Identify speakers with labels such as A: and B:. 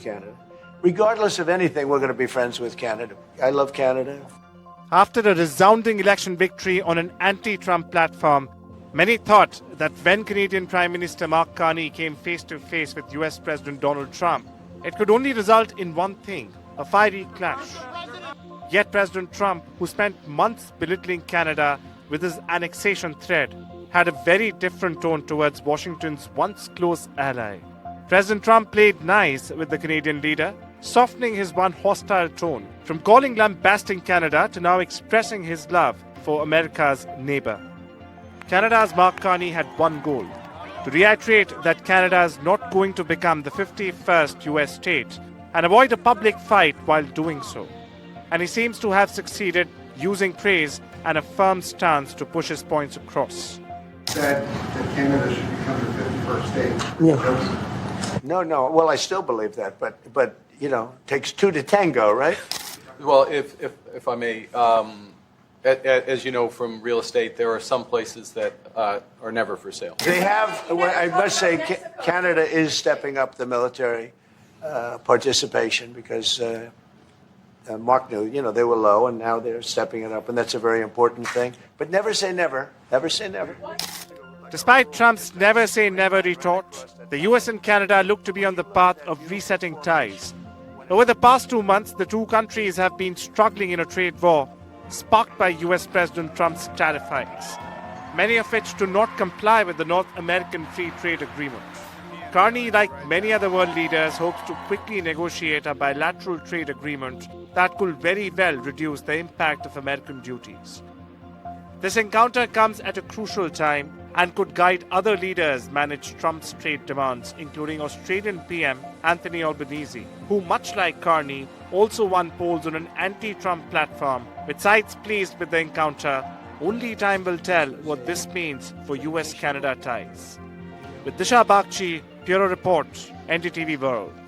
A: Canada. Regardless of anything, we're going to be friends with Canada. I love Canada.
B: After a resounding election victory on an anti-Trump platform, many thought that when Canadian Prime Minister Mark Carney came face-to-face with US President Donald Trump, it could only result in one thing, a fiery clash. Yet President Trump, who spent months belittling Canada with his annexation threat, had a very different tone towards Washington's once close ally. President Trump played nice with the Canadian leader, softening his one hostile tone, from calling lambasting Canada to now expressing his love for America's neighbour. Canada's Mark Carney had one goal: to reiterate that Canada is not going to become the 51st US state and avoid a public fight while doing so. And he seems to have succeeded, using praise and a firm stance to push his points across.
C: Said that Canada should become the 51st state.
A: Yeah. No. Well, I still believe that, but you know, it takes two to tango, right?
D: Well, if I may, as you know from real estate, there are some places that are never for sale.
A: They have. I must say, Canada is stepping up the military participation because Mark knew, you know, they were low, and now they're stepping it up, and that's a very important thing. But never say never. Never say never.
B: Despite Trump's never say never retort, the US and Canada look to be on the path of resetting ties. Over the past 2 months, the two countries have been struggling in a trade war sparked by US President Trump's tariff hikes, many of which do not comply with the North American Free Trade Agreement. Carney, like many other world leaders, hopes to quickly negotiate a bilateral trade agreement that could very well reduce the impact of American duties. This encounter comes at a crucial time and could guide other leaders manage Trump's trade demands, including Australian PM Anthony Albanese, who, much like Carney, also won polls on an anti-Trump platform. With sides pleased with the encounter, only time will tell what this means for US-Canada ties. With Dishha Bagchi, Bureau Report, NDTV World.